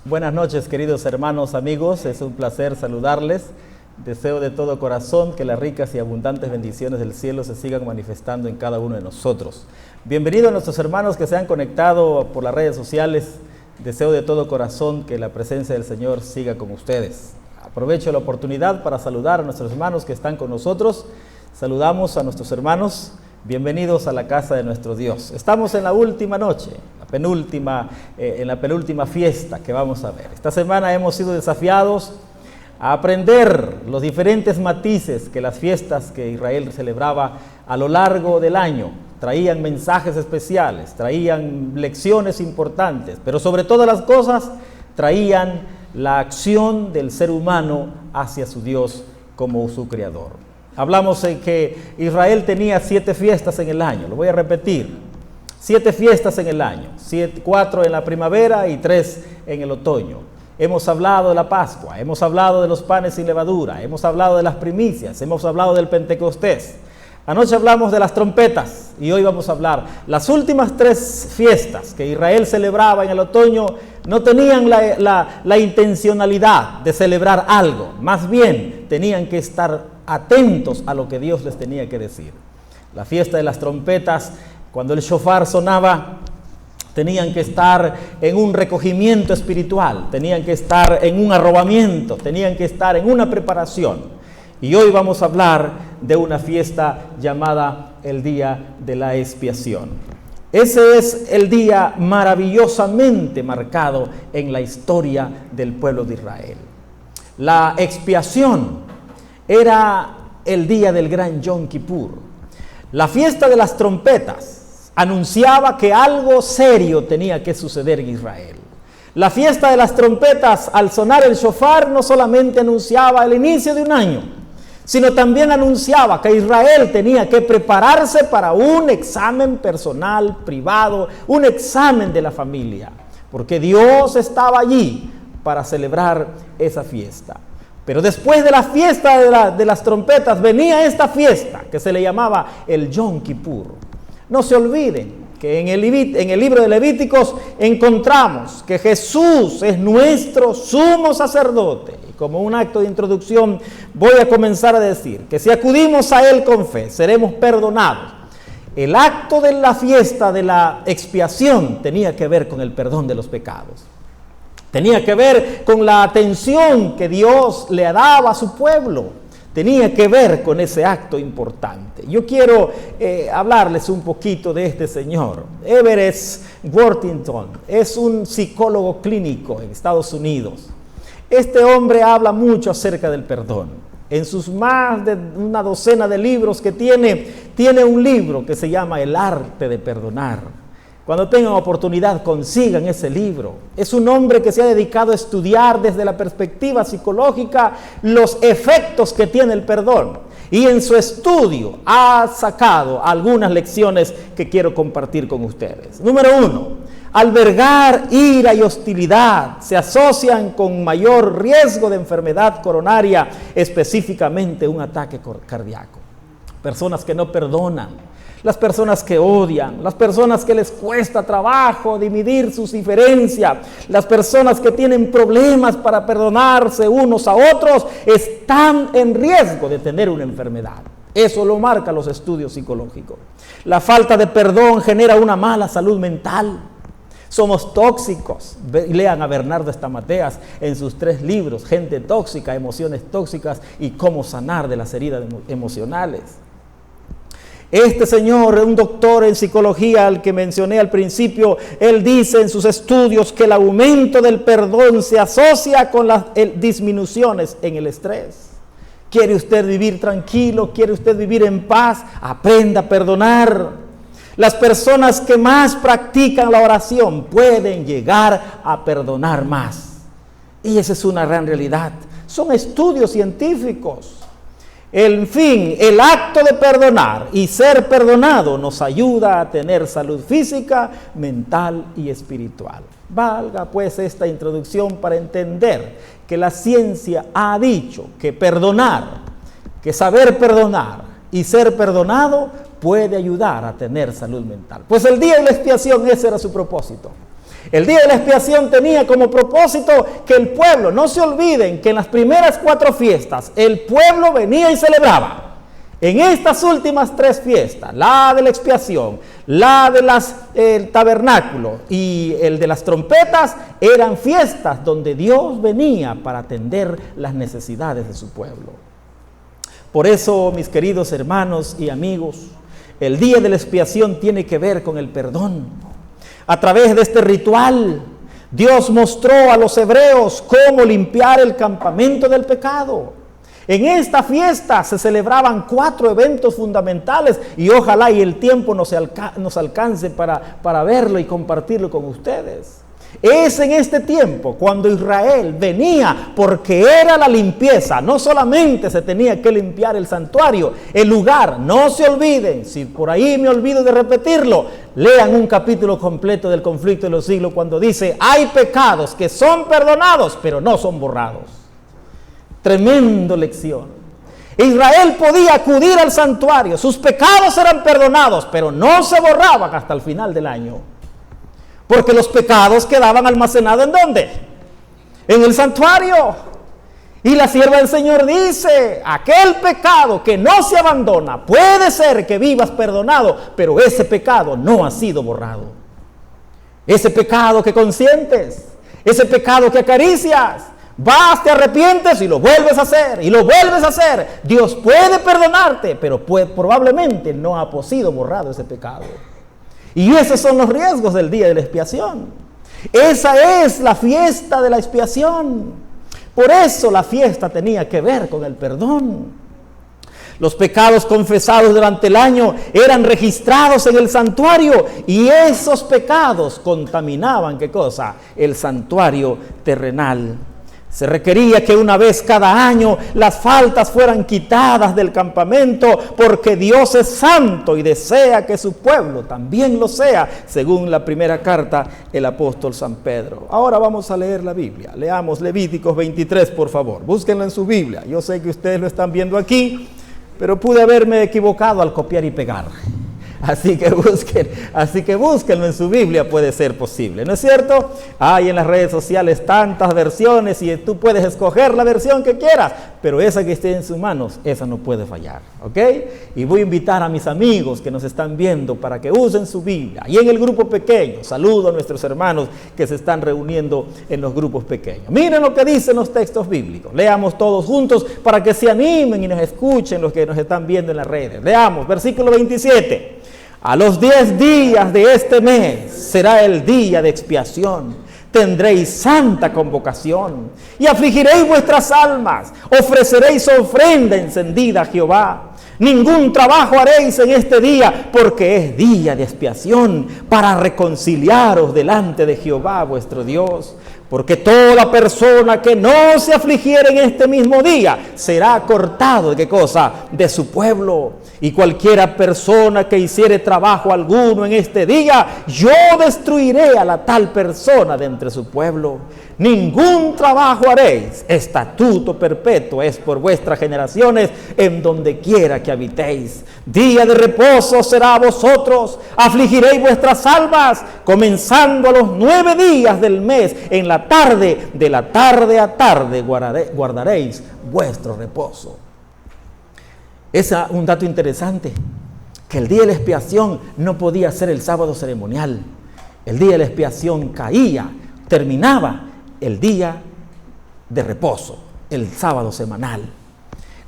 Buenas noches, queridos hermanos, amigos. Es un placer saludarles. Deseo de todo corazón que las ricas y abundantes bendiciones del cielo se sigan manifestando en cada uno de nosotros. Bienvenidos a nuestros hermanos que se han conectado por las redes sociales. Deseo de todo corazón que la presencia del Señor siga con ustedes. Aprovecho la oportunidad para saludar a nuestros hermanos que están con nosotros. Saludamos a nuestros hermanos. Bienvenidos a la casa de nuestro Dios. Estamos en la última noche, en la penúltima fiesta que vamos a ver. Esta semana hemos sido desafiados a aprender los diferentes matices que las fiestas que Israel celebraba a lo largo del año. Traían mensajes especiales, traían lecciones importantes, pero sobre todas las cosas traían la acción del ser humano hacia su Dios como su creador. Hablamos de que Israel tenía 7 fiestas en el año, lo voy a repetir, 7 fiestas en el año, 4 en la primavera y 3 en el otoño. Hemos hablado de la Pascua, hemos hablado de los panes sin levadura, hemos hablado de las primicias, hemos hablado del Pentecostés. Anoche hablamos de las trompetas y hoy vamos a hablar. Las últimas 3 fiestas que Israel celebraba en el otoño no tenían la intencionalidad de celebrar algo, más bien tenían que estar atentos a lo que Dios les tenía que decir. La fiesta de las trompetas, cuando el shofar sonaba, tenían que estar en un recogimiento espiritual, tenían que estar en un arrobamiento, tenían que estar en una preparación. Y hoy vamos a hablar de una fiesta llamada el Día de la Expiación. Ese es el día maravillosamente marcado en la historia del pueblo de Israel. La expiación era el día del gran Yom Kippur. La fiesta de las trompetas anunciaba que algo serio tenía que suceder en Israel. La fiesta de las trompetas, al sonar el shofar, no solamente anunciaba el inicio de un año, sino también anunciaba que Israel tenía que prepararse para un examen personal, privado, un examen de la familia, porque Dios estaba allí para celebrar esa fiesta. Pero después de la fiesta de las trompetas venía esta fiesta que se le llamaba el Yom Kippur. No se olviden que en el libro de Levíticos encontramos que Jesús es nuestro sumo sacerdote. Y como un acto de introducción voy a comenzar a decir que si acudimos a Él con fe seremos perdonados. El acto de la fiesta de la expiación tenía que ver con el perdón de los pecados. Tenía que ver con la atención que Dios le daba a su pueblo. Tenía que ver con ese acto importante. Yo quiero hablarles un poquito de este señor. Everett Worthington es un psicólogo clínico en Estados Unidos. Este hombre habla mucho acerca del perdón. En sus más de una docena de libros que tiene un libro que se llama El arte de perdonar. Cuando tengan oportunidad, consigan ese libro. Es un hombre que se ha dedicado a estudiar desde la perspectiva psicológica los efectos que tiene el perdón. Y en su estudio ha sacado algunas lecciones que quiero compartir con ustedes. Número 1, albergar ira y hostilidad se asocian con mayor riesgo de enfermedad coronaria, específicamente un ataque cardíaco. Personas que no perdonan, las personas que odian, las personas que les cuesta trabajo dividir sus diferencias, las personas que tienen problemas para perdonarse unos a otros, están en riesgo de tener una enfermedad. Eso lo marcan los estudios psicológicos. La falta de perdón genera una mala salud mental. Somos tóxicos. Lean a Bernardo Estamateas en sus 3 libros, Gente tóxica, Emociones tóxicas y Cómo sanar de las heridas emocionales. Este señor, un doctor en psicología al que mencioné al principio, él dice en sus estudios que el aumento del perdón se asocia con las disminuciones en el estrés. ¿Quiere usted vivir tranquilo? ¿Quiere usted vivir en paz? Aprenda a perdonar. Las personas que más practican la oración pueden llegar a perdonar más. Y esa es una gran realidad. Son estudios científicos. En fin, el acto de perdonar y ser perdonado nos ayuda a tener salud física, mental y espiritual. Valga pues esta introducción para entender que la ciencia ha dicho que perdonar, que saber perdonar y ser perdonado puede ayudar a tener salud mental. Pues el día de la expiación ese era su propósito. El día de la expiación tenía como propósito que el pueblo, no se olviden que en las primeras 4 fiestas el pueblo venía y celebraba. En estas últimas 3 fiestas, la de la expiación, la de tabernáculo y el de las trompetas, eran fiestas donde Dios venía para atender las necesidades de su pueblo. Por eso, mis queridos hermanos y amigos, el día de la expiación tiene que ver con el perdón. A través de este ritual, Dios mostró a los hebreos cómo limpiar el campamento del pecado. En esta fiesta se celebraban 4 eventos fundamentales y ojalá y el tiempo nos alcance para verlo y compartirlo con ustedes. Es en este tiempo cuando Israel venía, porque era la limpieza. No solamente se tenía que limpiar el santuario, el lugar. No se olviden, si por ahí me olvido de repetirlo, lean un capítulo completo del Conflicto de los Siglos cuando dice: hay pecados que son perdonados, pero no son borrados. Tremenda lección. Israel podía acudir al santuario, sus pecados eran perdonados, pero no se borraban hasta el final del año. Porque los pecados quedaban almacenados ¿en dónde? En el santuario. Y la sierva del Señor dice: aquel pecado que no se abandona, puede ser que vivas perdonado, pero ese pecado no ha sido borrado. Ese pecado que consientes, ese pecado que acaricias, vas, te arrepientes y lo vuelves a hacer, y lo vuelves a hacer. Dios puede perdonarte, pero probablemente no ha sido borrado ese pecado. Y esos son los riesgos del día de la expiación. Esa es la fiesta de la expiación. Por eso la fiesta tenía que ver con el perdón. Los pecados confesados durante el año eran registrados en el santuario y esos pecados contaminaban, ¿qué cosa? El santuario terrenal. Se requería que una vez cada año las faltas fueran quitadas del campamento, porque Dios es santo y desea que su pueblo también lo sea, según la primera carta del apóstol San Pedro. Ahora vamos a leer la Biblia. Leamos Levíticos 23, por favor. Búsquenlo en su Biblia. Yo sé que ustedes lo están viendo aquí, pero pude haberme equivocado al copiar y pegar. Así que búsquenlo en su Biblia, puede ser posible, ¿no es cierto? Hay en las redes sociales tantas versiones y tú puedes escoger la versión que quieras, pero esa que esté en sus manos, esa no puede fallar, ¿ok? Y voy a invitar a mis amigos que nos están viendo para que usen su Biblia. Y en el grupo pequeño, saludo a nuestros hermanos que se están reuniendo en los grupos pequeños. Miren lo que dicen los textos bíblicos. Leamos todos juntos para que se animen y nos escuchen los que nos están viendo en las redes. Leamos, versículo 27. A los 10 días de este mes será el día de expiación. Tendréis santa convocación y afligiréis vuestras almas. Ofreceréis ofrenda encendida a Jehová. Ningún trabajo haréis en este día, porque es día de expiación para reconciliaros delante de Jehová vuestro Dios. Porque toda persona que no se afligiere en este mismo día será cortado ¿de qué cosa? De su pueblo. Y cualquiera persona que hiciere trabajo alguno en este día, yo destruiré a la tal persona de entre su pueblo. Ningún trabajo haréis, estatuto perpetuo es por vuestras generaciones en donde quiera que habitéis. Día de reposo será a vosotros, afligiréis vuestras almas, comenzando a los 9 días del mes, en la tarde, de la tarde a tarde guardaréis vuestro reposo. Es un dato interesante, que el día de la expiación no podía ser el sábado ceremonial. El día de la expiación terminaba el día de reposo, el sábado semanal.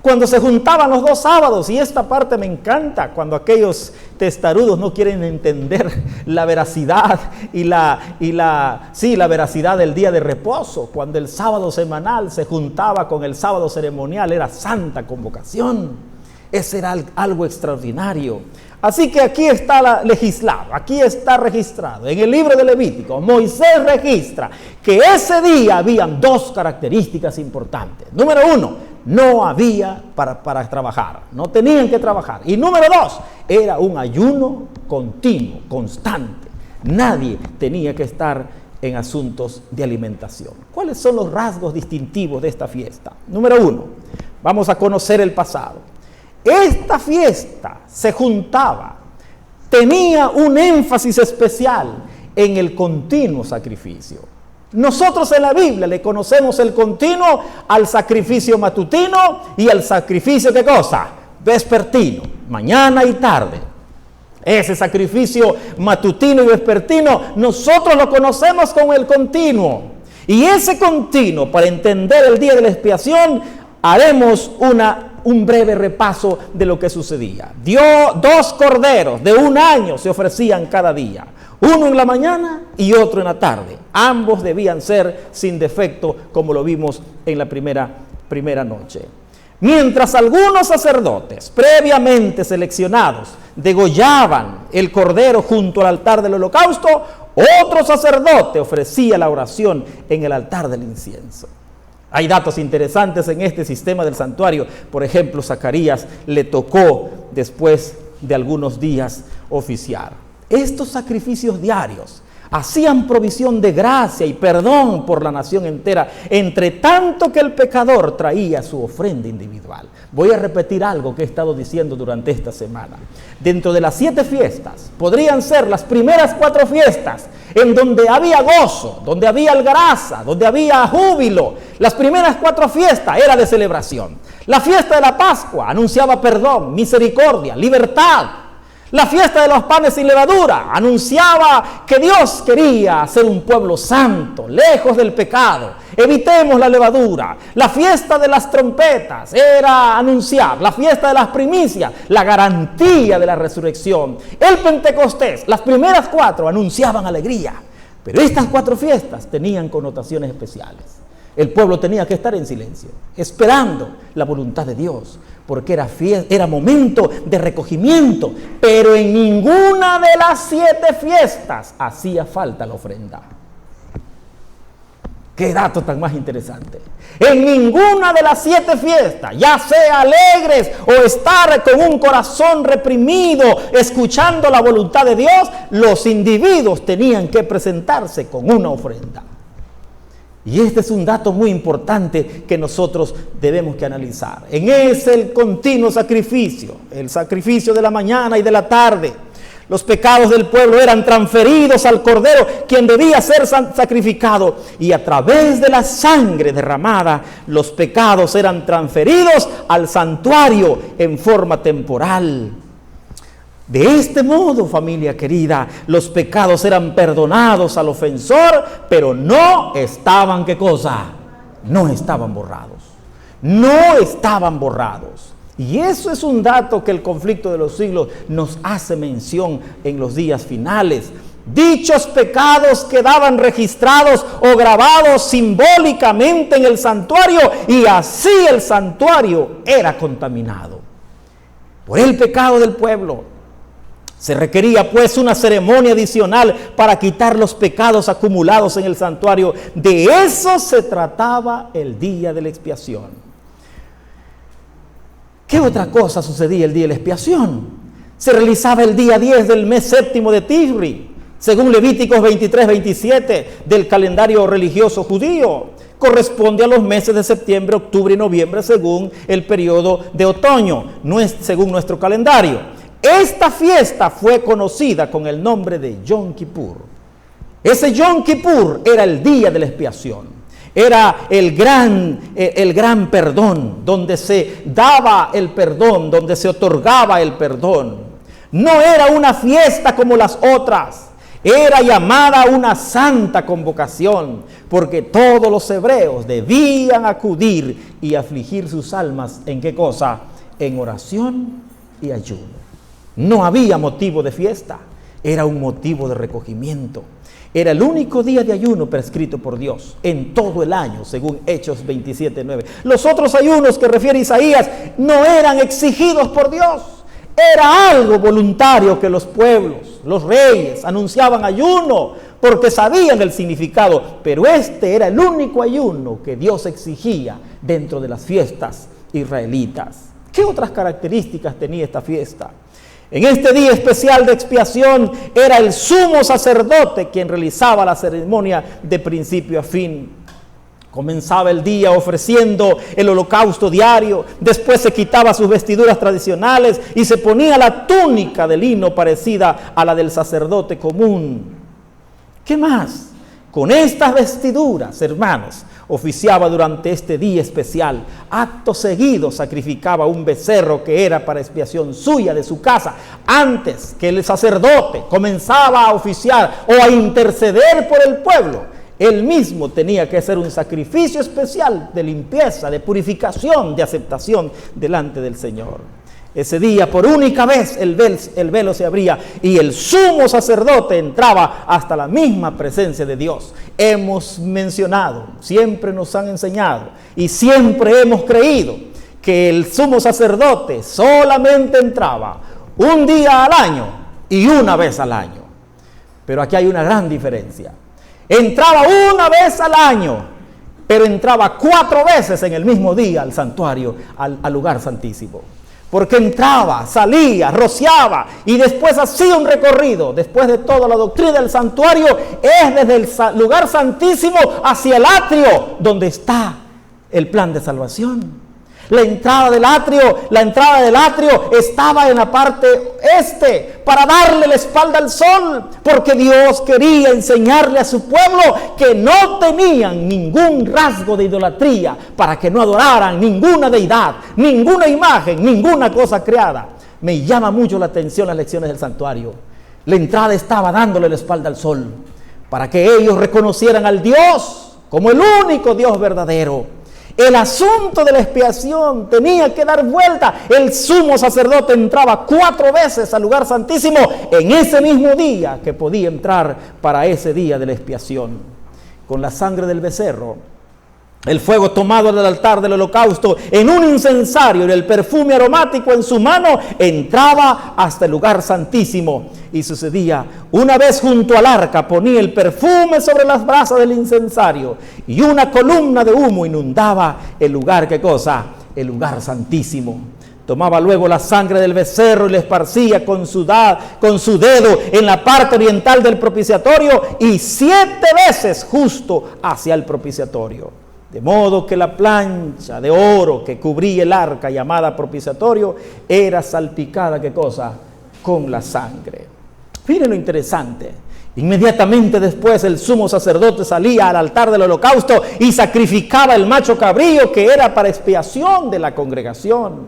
Cuando se juntaban los 2 sábados, y esta parte me encanta, cuando aquellos testarudos no quieren entender la veracidad la veracidad del día de reposo, cuando el sábado semanal se juntaba con el sábado ceremonial, era santa convocación. Ese era algo extraordinario. Así que aquí está legislado, aquí está registrado. En el libro de Levítico, Moisés registra que ese día habían 2 características importantes. Número 1, no había para trabajar, no tenían que trabajar. Y número 2, era un ayuno continuo, constante. Nadie tenía que estar en asuntos de alimentación. ¿Cuáles son los rasgos distintivos de esta fiesta? Número 1, vamos a conocer el pasado. Esta fiesta se juntaba, tenía un énfasis especial en el continuo sacrificio. Nosotros en la Biblia le conocemos el continuo al sacrificio matutino y al sacrificio, ¿qué cosa? Vespertino, mañana y tarde. Ese sacrificio matutino y vespertino, nosotros lo conocemos como el continuo. Y ese continuo, para entender el día de la expiación, haremos un breve repaso de lo que sucedía. 2 corderos de 1 año se ofrecían cada día. Uno en la mañana y otro en la tarde. Ambos debían ser sin defecto, como lo vimos en la primera noche. Mientras algunos sacerdotes previamente seleccionados degollaban el cordero junto al altar del holocausto, otro sacerdote ofrecía la oración en el altar del incienso. Hay datos interesantes en este sistema del santuario. Por ejemplo, Zacarías le tocó después de algunos días oficiar. Estos sacrificios diarios hacían provisión de gracia y perdón por la nación entera, entre tanto que el pecador traía su ofrenda individual. Voy a repetir algo que he estado diciendo durante esta semana. Dentro de las 7 fiestas, podrían ser las primeras 4 fiestas en donde había gozo, donde había algaraza, donde había júbilo. Las primeras 4 fiestas era de celebración. La fiesta de la Pascua anunciaba perdón, misericordia, libertad. La fiesta de los panes sin levadura anunciaba que Dios quería ser un pueblo santo, lejos del pecado. Evitemos la levadura. La fiesta de las trompetas era anunciar, la fiesta de las primicias, la garantía de la resurrección. El Pentecostés, las primeras 4 anunciaban alegría. Pero estas 4 fiestas tenían connotaciones especiales. El pueblo tenía que estar en silencio, esperando la voluntad de Dios, porque era momento de recogimiento, pero en ninguna de las 7 fiestas hacía falta la ofrenda. ¡Qué dato tan más interesante! En ninguna de las 7 fiestas, ya sea alegres o estar con un corazón reprimido, escuchando la voluntad de Dios, los individuos tenían que presentarse con una ofrenda. Y este es un dato muy importante que nosotros debemos que analizar. En ese el continuo sacrificio, el sacrificio de la mañana y de la tarde, los pecados del pueblo eran transferidos al cordero, quien debía ser sacrificado. Y a través de la sangre derramada, los pecados eran transferidos al santuario en forma temporal. De este modo, familia querida, los pecados eran perdonados al ofensor, pero no estaban, ¿qué cosa? No estaban borrados. No estaban borrados. Y eso es un dato que el conflicto de los siglos nos hace mención en los días finales. Dichos pecados quedaban registrados o grabados simbólicamente en el santuario, y así el santuario era contaminado por el pecado del pueblo. Se requería pues una ceremonia adicional para quitar los pecados acumulados en el santuario. De eso se trataba el día de la expiación. ¿Qué otra cosa sucedía el día de la expiación? Se realizaba el día 10 del mes séptimo de Tisri, según Levíticos 23-27 del calendario religioso judío. Corresponde a los meses de septiembre, octubre y noviembre, según el periodo de otoño, según nuestro calendario. Esta fiesta fue conocida con el nombre de Yom Kippur. Ese Yom Kippur era el día de la expiación. Era el gran perdón, donde se daba el perdón, donde se otorgaba el perdón. No era una fiesta como las otras. Era llamada una santa convocación, porque todos los hebreos debían acudir y afligir sus almas, ¿en qué cosa? En oración y ayuno. No había motivo de fiesta, era un motivo de recogimiento. Era el único día de ayuno prescrito por Dios en todo el año, según Hechos 27:9. Los otros ayunos que refiere Isaías no eran exigidos por Dios. Era algo voluntario que los pueblos, los reyes, anunciaban ayuno porque sabían el significado. Pero este era el único ayuno que Dios exigía dentro de las fiestas israelitas. ¿Qué otras características tenía esta fiesta? En este día especial de expiación era el sumo sacerdote quien realizaba la ceremonia de principio a fin. Comenzaba el día ofreciendo el holocausto diario, después se quitaba sus vestiduras tradicionales y se ponía la túnica de lino parecida a la del sacerdote común. ¿Qué más? Con estas vestiduras, hermanos, oficiaba durante este día especial. Acto seguido sacrificaba un becerro que era para expiación suya de su casa. Antes que el sacerdote comenzaba a oficiar o a interceder por el pueblo, él mismo tenía que hacer un sacrificio especial de limpieza, de purificación, de aceptación delante del Señor. Ese día, por única vez, el velo se abría y el sumo sacerdote entraba hasta la misma presencia de Dios. Hemos mencionado, siempre nos han enseñado y siempre hemos creído que el sumo sacerdote solamente entraba un día al año y una vez al año. Pero aquí hay una gran diferencia. Entraba una vez al año, pero entraba 4 veces en el mismo día al santuario, al lugar santísimo. Porque entraba, salía, rociaba y después hacía un recorrido. Después de toda la doctrina del santuario, es desde el lugar santísimo hacia el atrio donde está el plan de salvación. La entrada del atrio estaba en la parte este para darle la espalda al sol, porque Dios quería enseñarle a su pueblo que no tenían ningún rasgo de idolatría, para que no adoraran ninguna deidad, ninguna imagen, ninguna cosa creada. Me llama mucho la atención las lecciones del santuario. La entrada estaba dándole la espalda al sol, para que ellos reconocieran al Dios como el único Dios verdadero. El asunto de la expiación tenía que dar vuelta. El sumo sacerdote entraba 4 veces al lugar santísimo en ese mismo día que podía entrar para ese día de la expiación. Con la sangre del becerro, el fuego tomado del altar del holocausto en un incensario y el perfume aromático en su mano, entraba hasta el lugar santísimo. Y sucedía, una vez junto al arca ponía el perfume sobre las brasas del incensario y una columna de humo inundaba el lugar, ¿qué cosa? El lugar santísimo. Tomaba luego la sangre del becerro y la esparcía con su dedo en la parte oriental del propiciatorio y 7 veces justo hacia el propiciatorio. De modo que la plancha de oro que cubría el arca llamada propiciatorio era salpicada, ¿qué cosa? Con la sangre. Miren lo interesante. Inmediatamente después el sumo sacerdote salía al altar del holocausto y sacrificaba el macho cabrío que era para expiación de la congregación.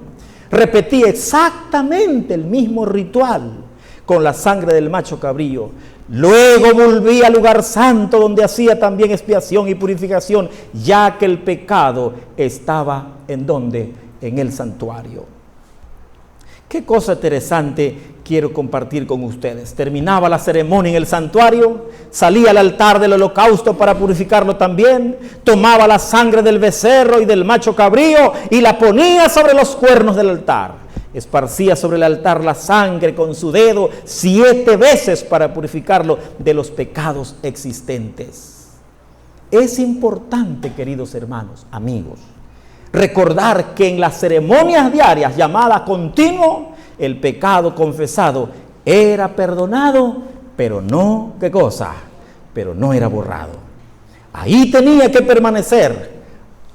Repetía exactamente el mismo ritual con la sangre del macho cabrío. Luego volvía al lugar santo donde hacía también expiación y purificación, ya que el pecado estaba ¿en dónde? En el santuario. Qué cosa interesante quiero compartir con ustedes. Terminaba la ceremonia en el santuario, salía al altar del holocausto para purificarlo también, tomaba la sangre del becerro y del macho cabrío y la ponía sobre los cuernos del altar. Esparcía sobre el altar la sangre con su dedo 7 veces para purificarlo de los pecados existentes. Es importante, queridos hermanos, amigos, recordar que en las ceremonias diarias llamadas continuo, el pecado confesado era perdonado, pero no, ¿qué cosa? Pero no era borrado. Ahí tenía que permanecer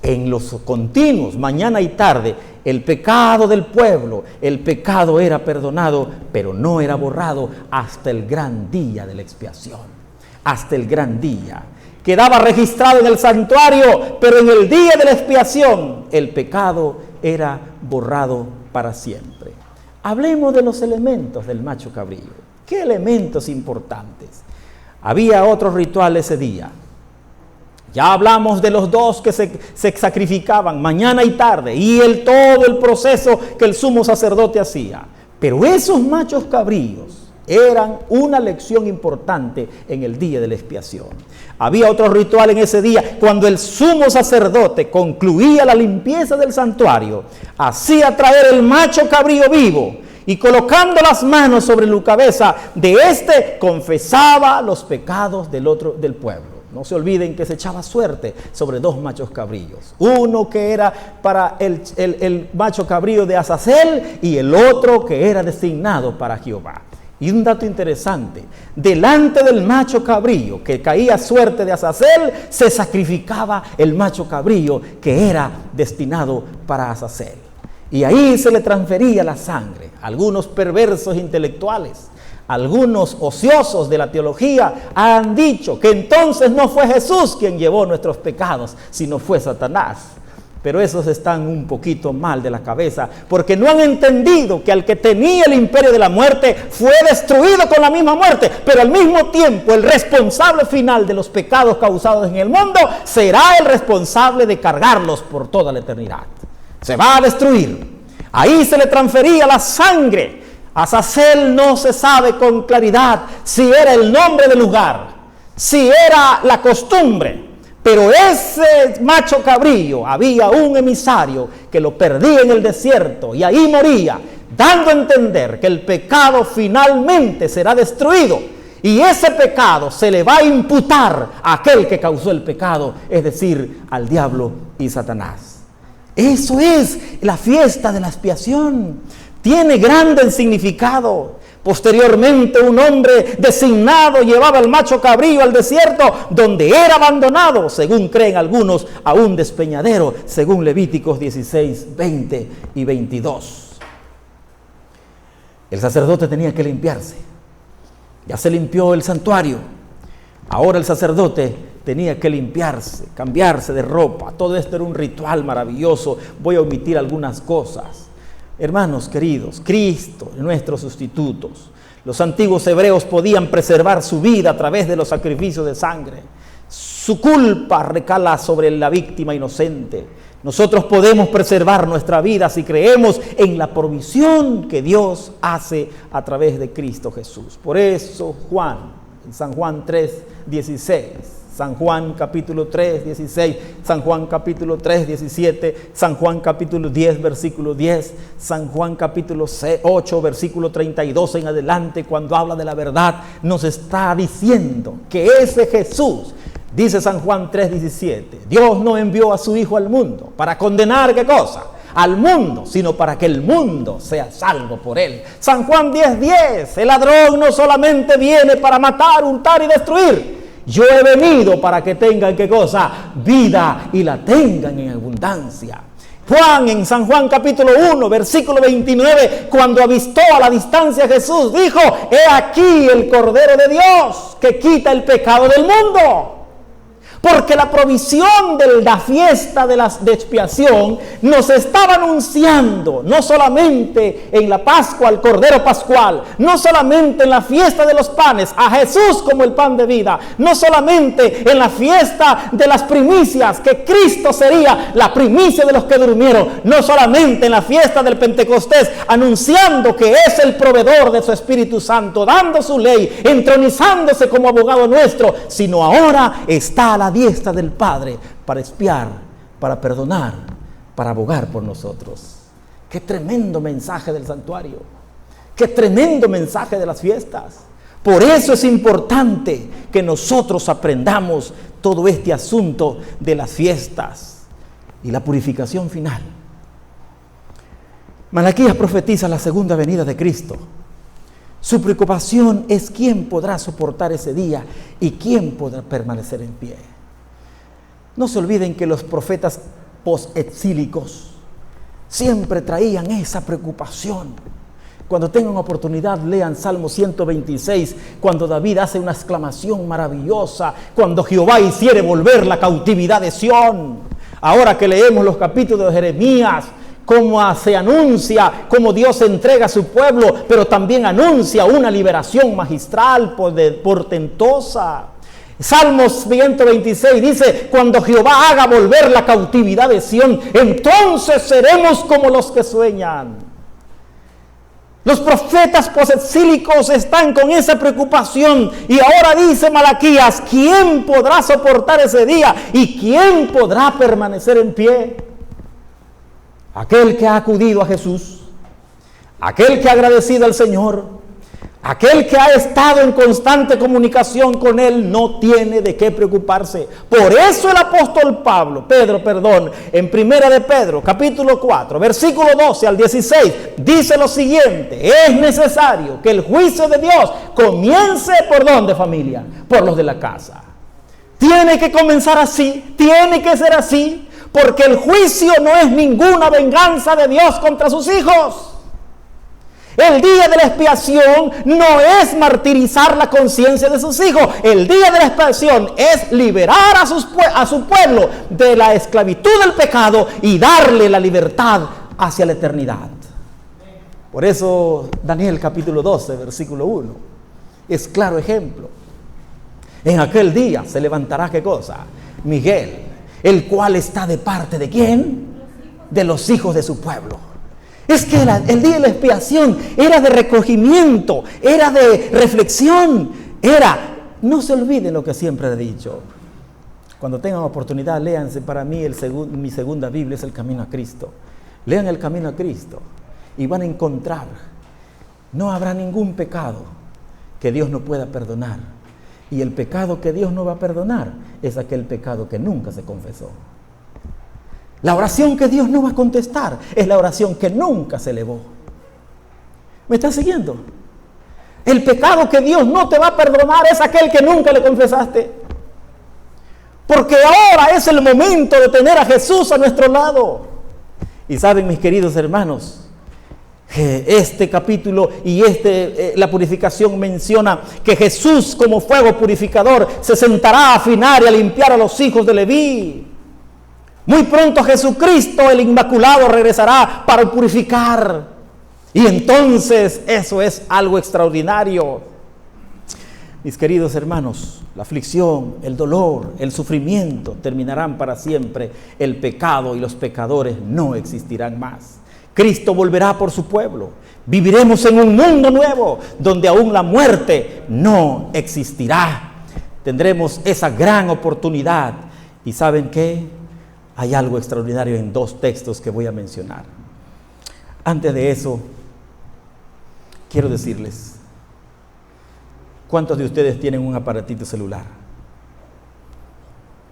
en los continuos, mañana y tarde. El pecado del pueblo, el pecado era perdonado, pero no era borrado hasta el gran día de la expiación. Hasta el gran día. Quedaba registrado en el santuario, pero en el día de la expiación, el pecado era borrado para siempre. Hablemos de los elementos del macho cabrío. ¿Qué elementos importantes? Había otro ritual ese día. Ya hablamos de los 2 que se sacrificaban mañana y tarde y todo el proceso que el sumo sacerdote hacía. Pero esos machos cabríos eran una lección importante en el día de la expiación. Había otro ritual en ese día. Cuando el sumo sacerdote concluía la limpieza del santuario, hacía traer el macho cabrío vivo y colocando las manos sobre la cabeza de este, confesaba los pecados del pueblo. No se olviden que se echaba suerte sobre 2 machos cabríos. Uno que era para el macho cabrío de Azazel y el otro que era designado para Jehová. Y un dato interesante, delante del macho cabrío que caía suerte de Azazel, se sacrificaba el macho cabrío que era destinado para Azazel. Y ahí se le transfería la sangre. Algunos perversos intelectuales Algunos ociosos de la teología han dicho que entonces no fue Jesús quien llevó nuestros pecados, sino fue Satanás. Pero esos están un poquito mal de la cabeza, porque no han entendido que al que tenía el imperio de la muerte fue destruido con la misma muerte, pero al mismo tiempo el responsable final de los pecados causados en el mundo será el responsable de cargarlos por toda la eternidad. Se va a destruir. Ahí se le transfería la sangre. A Azazel no se sabe con claridad si era el nombre del lugar, si era la costumbre, pero ese macho cabrillo, había un emisario que lo perdía en el desierto y ahí moría, dando a entender que el pecado finalmente será destruido y ese pecado se le va a imputar a aquel que causó el pecado, es decir, al diablo y Satanás. Eso es la fiesta de la expiación. Tiene grande significado. Posteriormente, un hombre designado llevaba al macho cabrío al desierto, donde era abandonado, según creen algunos, a un despeñadero, según Levíticos 16, 20 y 22. El sacerdote tenía que limpiarse. Ya se limpió el santuario. Ahora el sacerdote tenía que limpiarse, cambiarse de ropa. Todo esto era un ritual maravilloso. Voy a omitir algunas cosas. Hermanos queridos, Cristo es nuestro sustituto. Los antiguos hebreos podían preservar su vida a través de los sacrificios de sangre. Su culpa recala sobre la víctima inocente. Nosotros podemos preservar nuestra vida si creemos en la provisión que Dios hace a través de Cristo Jesús. Por eso en San Juan 3:16, San Juan capítulo 3, 16, San Juan capítulo 3, 17, San Juan capítulo 10, versículo 10, San Juan capítulo 8, versículo 32 en adelante, cuando habla de la verdad, nos está diciendo que ese Jesús, dice San Juan 3, 17, Dios no envió a su Hijo al mundo para condenar, ¿qué cosa? Al mundo, sino para que el mundo sea salvo por él. San Juan 10, 10, el ladrón no solamente viene para matar, hurtar y destruir. Yo he venido para que tengan, ¿qué cosa? Vida y la tengan en abundancia. Juan, en San Juan capítulo 1, versículo 29, cuando avistó a la distancia a Jesús, dijo: he aquí el Cordero de Dios que quita el pecado del mundo. Porque la provisión de la fiesta de expiación nos estaba anunciando, no solamente en la Pascua, el Cordero Pascual, no solamente en la fiesta de los panes, a Jesús como el pan de vida, no solamente en la fiesta de las primicias, que Cristo sería la primicia de los que durmieron, no solamente en la fiesta del Pentecostés, anunciando que es el proveedor de su Espíritu Santo, dando su ley, entronizándose como abogado nuestro, sino ahora está a la diestra del Padre para expiar, para perdonar, para abogar por nosotros. Qué tremendo mensaje del santuario, qué tremendo mensaje de las fiestas. Por eso es importante que nosotros aprendamos todo este asunto de las fiestas y la purificación final. Malaquías profetiza la segunda venida de Cristo. Su preocupación es quién podrá soportar ese día y quién podrá permanecer en pie. No se olviden que los profetas posexílicos siempre traían esa preocupación. Cuando tengan oportunidad, lean Salmo 126, cuando David hace una exclamación maravillosa, cuando Jehová hiciere volver la cautividad de Sión. Ahora que leemos los capítulos de Jeremías, cómo se anuncia, cómo Dios entrega a su pueblo, pero también anuncia una liberación magistral, portentosa. Salmos 126 dice: cuando Jehová haga volver la cautividad de Sión, entonces seremos como los que sueñan. Los profetas posexílicos están con esa preocupación, y ahora dice Malaquías: ¿quién podrá soportar ese día y quién podrá permanecer en pie? Aquel que ha acudido a Jesús, aquel que ha agradecido al Señor, aquel que ha estado en constante comunicación con Él, no tiene de qué preocuparse. Por eso el apóstol Pedro, en primera de Pedro, capítulo 4, versículo 12 al 16, dice lo siguiente: es necesario que el juicio de Dios comience, ¿por dónde, familia? Por los de la casa. Tiene que comenzar así, tiene que ser así, porque el juicio no es ninguna venganza de Dios contra sus hijos. El día de la expiación no es martirizar la conciencia de sus hijos. El día de la expiación es liberar a su pueblo de la esclavitud del pecado y darle la libertad hacia la eternidad. Por eso Daniel capítulo 12, versículo 1, es claro ejemplo. En aquel día se levantará, ¿qué cosa? Miguel, el cual está de parte ¿de quién? De los hijos de su pueblo. Es que el día de la expiación era de recogimiento, era de reflexión, no se olviden lo que siempre he dicho. Cuando tengan oportunidad, léanse. Para mí mi segunda Biblia es El Camino a Cristo. Lean El Camino a Cristo y van a encontrar, no habrá ningún pecado que Dios no pueda perdonar. Y el pecado que Dios no va a perdonar es aquel pecado que nunca se confesó. La oración que Dios no va a contestar es la oración que nunca se elevó. ¿Me estás siguiendo? El pecado que Dios no te va a perdonar es aquel que nunca le confesaste. Porque ahora es el momento de tener a Jesús a nuestro lado. Y saben, mis queridos hermanos, que este capítulo y la purificación menciona que Jesús, como fuego purificador, se sentará a afinar y a limpiar a los hijos de Leví. Muy pronto Jesucristo, el Inmaculado, regresará para purificar. Y entonces eso es algo extraordinario. Mis queridos hermanos, la aflicción, el dolor, el sufrimiento terminarán para siempre. El pecado y los pecadores no existirán más. Cristo volverá por su pueblo. Viviremos en un mundo nuevo donde aún la muerte no existirá. Tendremos esa gran oportunidad. ¿Y saben qué? Hay algo extraordinario en dos textos que voy a mencionar. Antes de eso, quiero decirles, ¿cuántos de ustedes tienen un aparatito celular?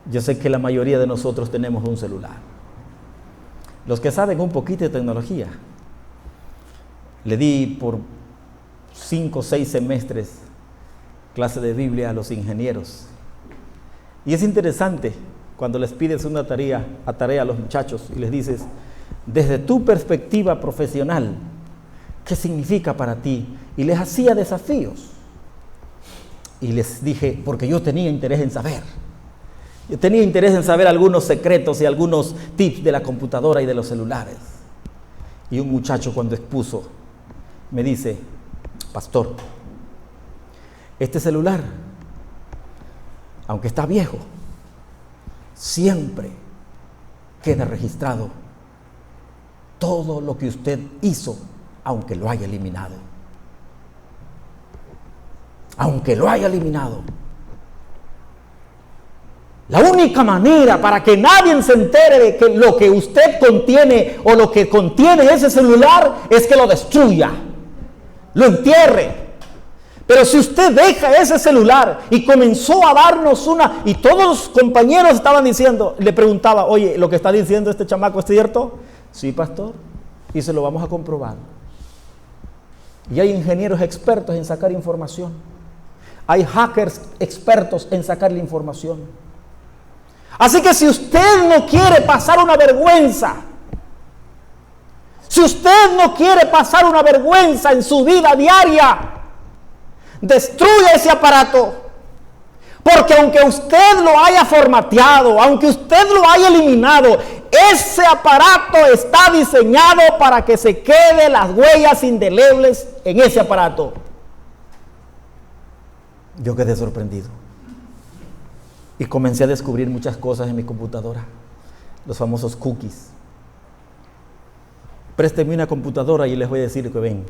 Yo sé que la mayoría de nosotros tenemos un celular. Los que saben un poquito de tecnología, le di por 5 o 6 semestres clase de Biblia a los ingenieros. Y es interesante cuando les pides una tarea a los muchachos y les dices, desde tu perspectiva profesional, ¿qué significa para ti? Y les hacía desafíos. Y les dije, porque yo tenía interés en saber. Yo tenía interés en saber algunos secretos y algunos tips de la computadora y de los celulares. Y un muchacho, cuando expuso, me dice, pastor, este celular, aunque está viejo, siempre queda registrado todo lo que usted hizo, aunque lo haya eliminado. Aunque lo haya eliminado. La única manera para que nadie se entere de que lo que usted contiene o lo que contiene ese celular es que lo destruya, lo entierre. Pero si usted deja ese celular y comenzó a darnos y todos los compañeros estaban diciendo, le preguntaba, oye, ¿lo que está diciendo este chamaco es cierto? Sí, pastor, y se lo vamos a comprobar. Y hay ingenieros expertos en sacar información. Hay hackers expertos en sacar la información. Así que si usted no quiere pasar una vergüenza, si usted no quiere pasar una vergüenza en su vida diaria, destruya ese aparato. Porque aunque usted lo haya formateado, aunque usted lo haya eliminado, ese aparato está diseñado para que se queden las huellas indelebles en ese aparato. Yo quedé sorprendido. Y comencé a descubrir muchas cosas en mi computadora. Los famosos cookies. Préstenme una computadora y les voy a decir que ven.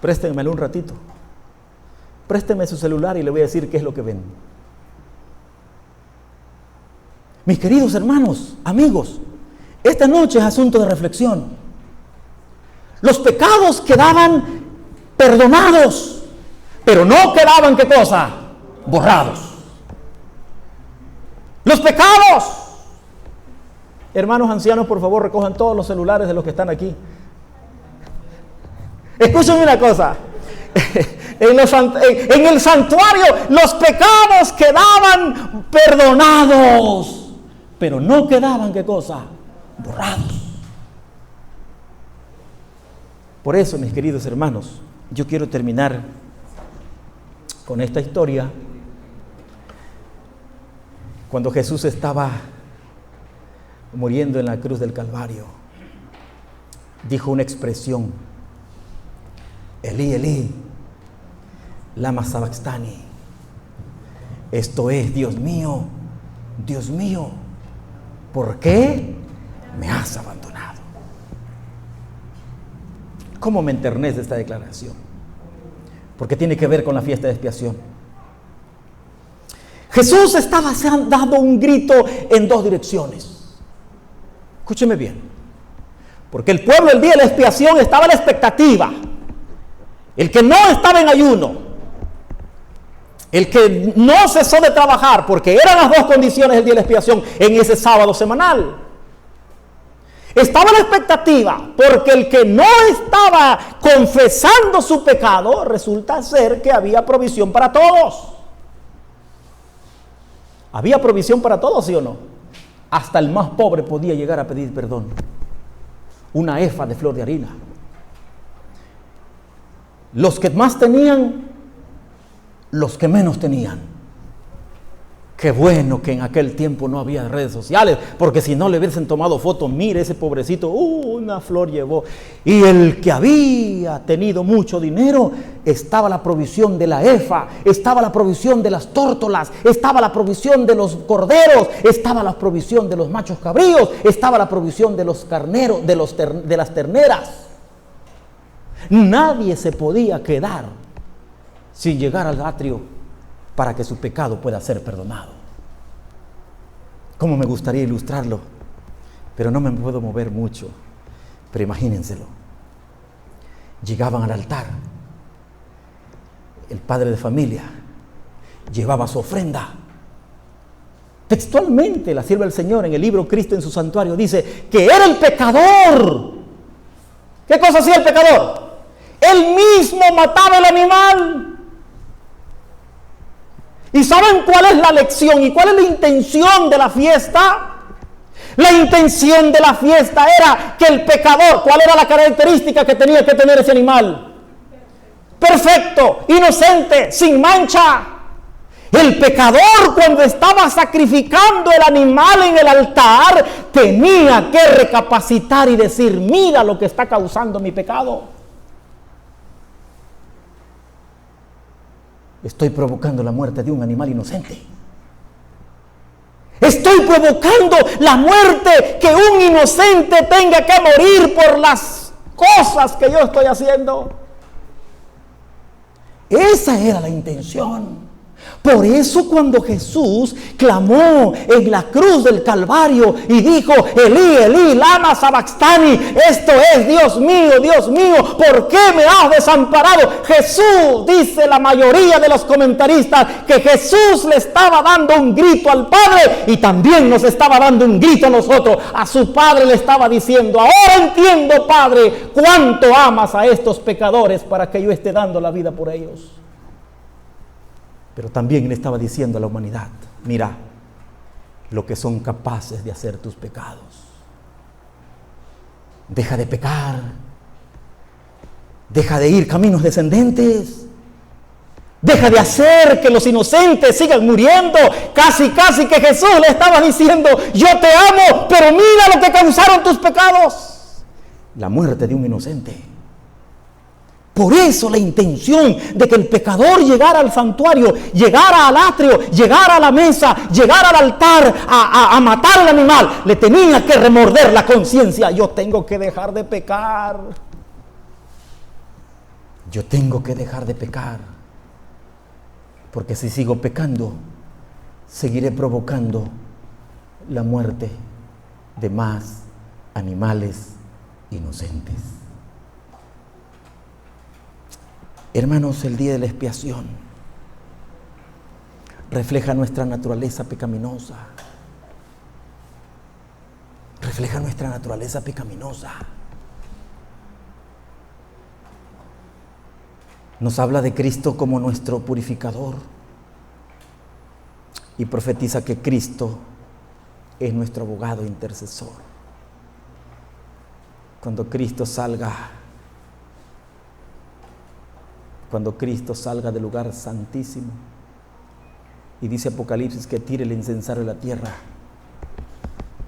Préstenmelo un ratito. Préstenme su celular y les voy a decir qué es lo que ven. Mis queridos hermanos, amigos, esta noche es asunto de reflexión. Los pecados quedaban perdonados, pero no quedaban, ¿qué cosa? Borrados. Los pecados. Hermanos ancianos, por favor, recojan todos los celulares de los que están aquí. Escúchenme una cosa. En el santuario los pecados quedaban perdonados, pero no quedaban, ¿qué cosa? Borrados. Por eso, mis queridos hermanos, yo quiero terminar con esta historia. Cuando Jesús estaba muriendo en la cruz del Calvario, dijo una expresión: Elí, Elí, lama sabactani. Esto es: Dios mío, ¿por qué me has abandonado? ¿Cómo me enternece esta declaración? Porque tiene que ver con la fiesta de expiación. Jesús estaba dando un grito en dos direcciones. Escúcheme bien. Porque el pueblo el día de la expiación estaba en la expectativa. El que no estaba en ayuno, el que no cesó de trabajar, porque eran las dos condiciones del día de la expiación en ese sábado semanal. Estaba en la expectativa, porque el que no estaba confesando su pecado, resulta ser que había provisión para todos. ¿Había provisión para todos, sí o no? Hasta el más pobre podía llegar a pedir perdón. Una efa de flor de harina. Los que más tenían, los que menos tenían. Qué bueno que en aquel tiempo no había redes sociales, porque si no le hubiesen tomado fotos, mire ese pobrecito, una flor llevó. Y el que había tenido mucho dinero, estaba la provisión de la efa, estaba la provisión de las tórtolas, estaba la provisión de los corderos, estaba la provisión de los machos cabríos, estaba la provisión de los carneros, de las terneras. Nadie se podía quedar sin llegar al atrio para que su pecado pueda ser perdonado. Cómo me gustaría ilustrarlo, pero no me puedo mover mucho. Pero imagínenselo. Llegaban al altar. El padre de familia llevaba su ofrenda. Textualmente, la sierva del Señor en el libro Cristo en su santuario dice que era el pecador. ¿Qué cosa hacía el pecador? Él mismo mataba el animal. ¿Y saben cuál es la lección y cuál es la intención de la fiesta? La intención de la fiesta era que el pecador, ¿cuál era la característica que tenía que tener ese animal? Perfecto, inocente, sin mancha. El pecador, cuando estaba sacrificando el animal en el altar, tenía que recapacitar y decir: mira lo que está causando mi pecado. Estoy provocando la muerte de un animal inocente. Estoy provocando la muerte, que un inocente tenga que morir por las cosas que yo estoy haciendo. Esa era la intención. Por eso cuando Jesús clamó en la cruz del Calvario y dijo: Elí, Elí, lama sabactani, esto es: Dios mío, ¿por qué me has desamparado? Jesús, dice la mayoría de los comentaristas, que Jesús le estaba dando un grito al Padre y también nos estaba dando un grito a nosotros. A su Padre le estaba diciendo: ahora entiendo, Padre, cuánto amas a estos pecadores para que yo esté dando la vida por ellos. Pero también le estaba diciendo a la humanidad: mira lo que son capaces de hacer tus pecados. Deja de pecar. Deja de ir caminos descendentes. Deja de hacer que los inocentes sigan muriendo. Casi que Jesús le estaba diciendo: yo te amo, pero mira lo que causaron tus pecados. La muerte de un inocente. Por eso la intención de que el pecador llegara al santuario, llegara al atrio, llegara a la mesa, llegara al altar a matar al animal, le tenía que remorder la conciencia. Yo tengo que dejar de pecar. Yo tengo que dejar de pecar. Porque si sigo pecando, seguiré provocando la muerte de más animales inocentes. Hermanos, el día de la expiación refleja nuestra naturaleza pecaminosa. Refleja nuestra naturaleza pecaminosa. Nos habla de Cristo como nuestro purificador y profetiza que Cristo es nuestro abogado e intercesor. Cuando Cristo salga cuando Cristo salga del lugar santísimo. Y dice Apocalipsis que tire el incensario de la tierra.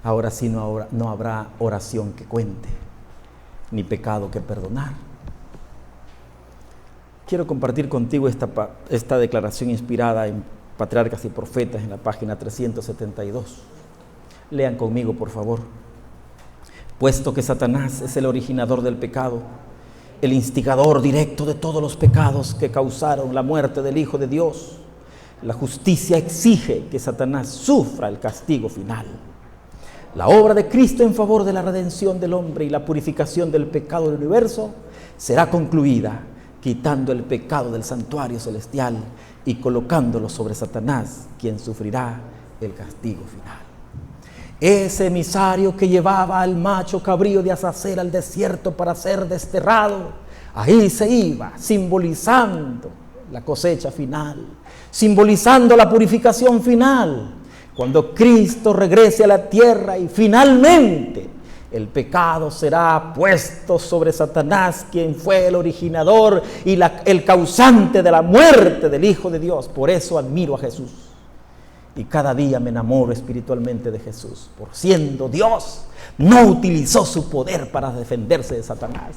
Ahora sí no habrá oración que cuente, ni pecado que perdonar. Quiero compartir contigo esta declaración inspirada en Patriarcas y Profetas en la página 372. Lean conmigo, por favor. Puesto que Satanás es el originador del pecado, el instigador directo de todos los pecados que causaron la muerte del Hijo de Dios, la justicia exige que Satanás sufra el castigo final. La obra de Cristo en favor de la redención del hombre y la purificación del pecado del universo será concluida, quitando el pecado del santuario celestial y colocándolo sobre Satanás, quien sufrirá el castigo final. Ese emisario que llevaba al macho cabrío de Azazel al desierto para ser desterrado, ahí se iba, simbolizando la cosecha final, simbolizando la purificación final, cuando Cristo regrese a la tierra y finalmente el pecado será puesto sobre Satanás, quien fue el originador y el causante de la muerte del Hijo de Dios. Por eso admiro a Jesús. Y cada día me enamoro espiritualmente de Jesús. Por siendo Dios, no utilizó su poder para defenderse de Satanás.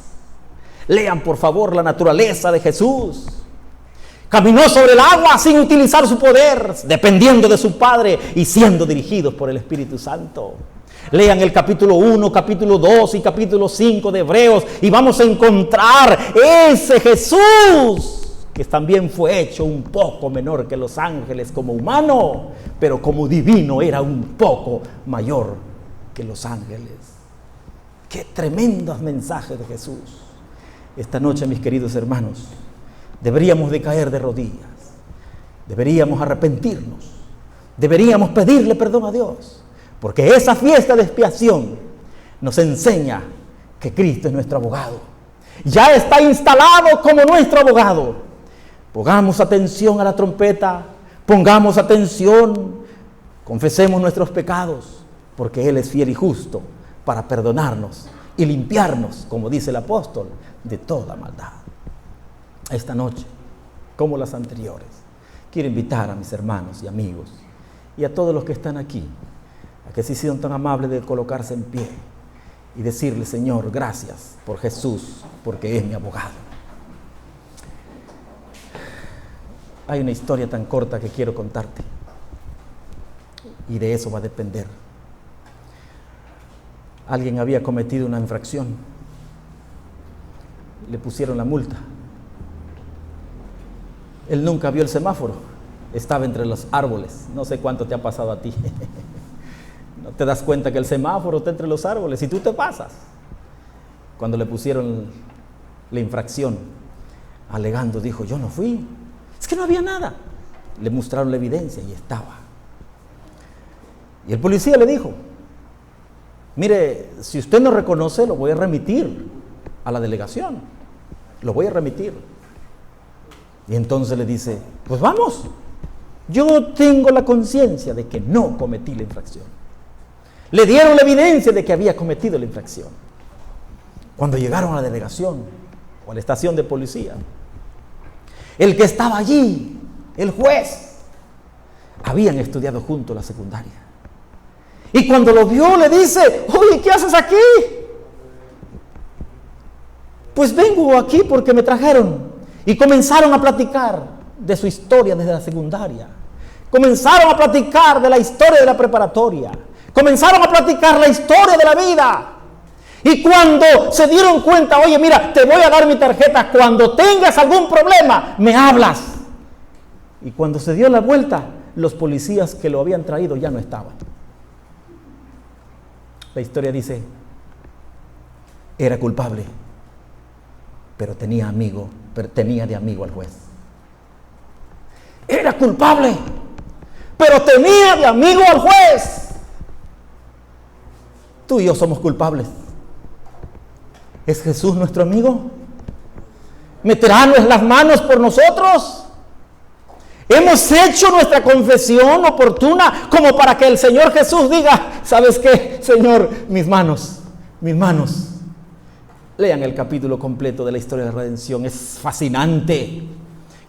Lean por favor la naturaleza de Jesús. Caminó sobre el agua sin utilizar su poder, dependiendo de su Padre y siendo dirigidos por el Espíritu Santo. Lean el capítulo 1, capítulo 2 y capítulo 5 de Hebreos y vamos a encontrar ese Jesús que también fue hecho un poco menor que los ángeles como humano, pero como divino era un poco mayor que los ángeles. ¡Qué tremendos mensajes de Jesús! Esta noche, mis queridos hermanos, deberíamos de caer de rodillas, deberíamos arrepentirnos, deberíamos pedirle perdón a Dios, porque esa fiesta de expiación nos enseña que Cristo es nuestro abogado. Ya está instalado como nuestro abogado. Pongamos atención a la trompeta, pongamos atención, confesemos nuestros pecados, porque Él es fiel y justo para perdonarnos y limpiarnos, como dice el apóstol, de toda maldad. Esta noche, como las anteriores, quiero invitar a mis hermanos y amigos y a todos los que están aquí a que si sean tan amables de colocarse en pie y decirle: Señor, gracias por Jesús, porque es mi abogado. Hay una historia tan corta que quiero contarte y de eso va a depender. Alguien había cometido una infracción, le pusieron la multa. Él nunca vio el semáforo, estaba entre los árboles. No sé cuánto te ha pasado a ti. No te das cuenta que el semáforo está entre los árboles y tú te pasas. Cuando le pusieron la infracción, alegando, dijo: yo no fui, es que no había nada. Le mostraron la evidencia y estaba. Y el policía le dijo: mire, si usted no reconoce, lo voy a remitir a la delegación, lo voy a remitir. Y entonces le dice: pues vamos, yo tengo la conciencia de que no cometí la infracción. Le dieron la evidencia de que había cometido la infracción. Cuando llegaron a la delegación o a la estación de policía, el que estaba allí, el juez, habían estudiado juntos la secundaria. Y cuando lo vio le dice: oye, ¿qué haces aquí? Pues vengo aquí porque me trajeron. Y comenzaron a platicar de su historia desde la secundaria. Comenzaron a platicar de la historia de la preparatoria. Comenzaron a platicar la historia de la vida. Y cuando se dieron cuenta: oye, mira, te voy a dar mi tarjeta, cuando tengas algún problema, me hablas. Y cuando se dio la vuelta, los policías que lo habían traído ya no estaban. La historia dice: era culpable, pero tenía de amigo al juez. Era culpable, pero tenía de amigo al juez. Tú y yo somos culpables. ¿Es Jesús nuestro amigo? ¿Meterá las manos por nosotros? ¿Hemos hecho nuestra confesión oportuna como para que el Señor Jesús diga: ¿sabes qué, Señor? Mis manos, Lean el capítulo completo de la historia de la redención. Es fascinante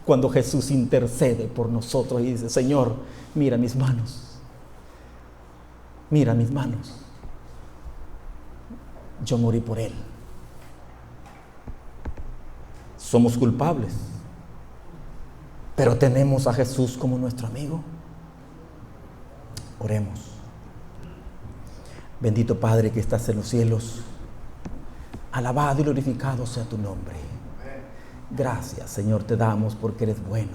cuando Jesús intercede por nosotros y dice: Señor, mira mis manos. Mira mis manos. Yo morí por Él. Somos culpables, pero tenemos a Jesús como nuestro amigo. Oremos. Bendito Padre que estás en los cielos, alabado y glorificado sea tu nombre. Gracias, Señor, te damos porque eres bueno,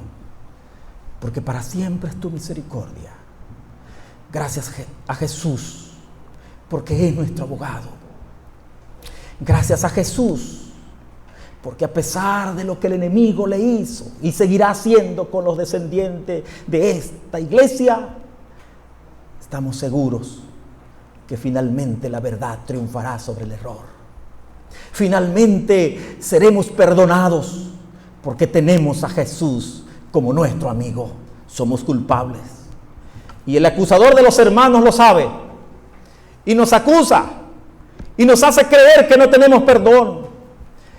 porque para siempre es tu misericordia. Gracias a Jesús, porque es nuestro abogado. Gracias a Jesús, porque a pesar de lo que el enemigo le hizo y seguirá haciendo con los descendientes de esta iglesia, estamos seguros que finalmente la verdad triunfará sobre el error. Finalmente seremos perdonados porque tenemos a Jesús como nuestro amigo. Somos culpables. Y el acusador de los hermanos lo sabe. Y nos acusa. Y nos hace creer que no tenemos perdón.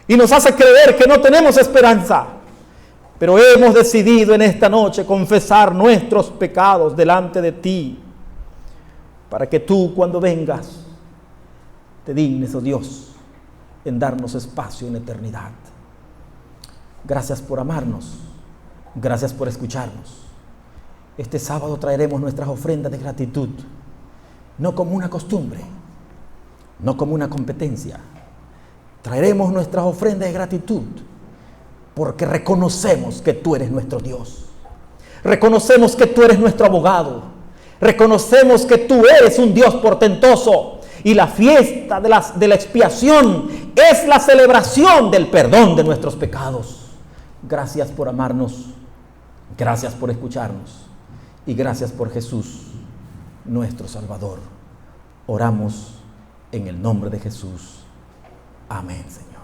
Y nos hace creer que no tenemos esperanza. Pero hemos decidido en esta noche confesar nuestros pecados delante de ti, para que tú, cuando vengas, te dignes, oh Dios, en darnos espacio en la eternidad. Gracias por amarnos. Gracias por escucharnos. Este sábado traeremos nuestras ofrendas de gratitud, no como una costumbre, no como una competencia. Traeremos nuestras ofrendas de gratitud porque reconocemos que tú eres nuestro Dios. Reconocemos que tú eres nuestro abogado. Reconocemos que tú eres un Dios portentoso. Y la fiesta de la expiación es la celebración del perdón de nuestros pecados. Gracias por amarnos. Gracias por escucharnos. Y gracias por Jesús, nuestro Salvador. Oramos en el nombre de Jesús. Amén, Señor.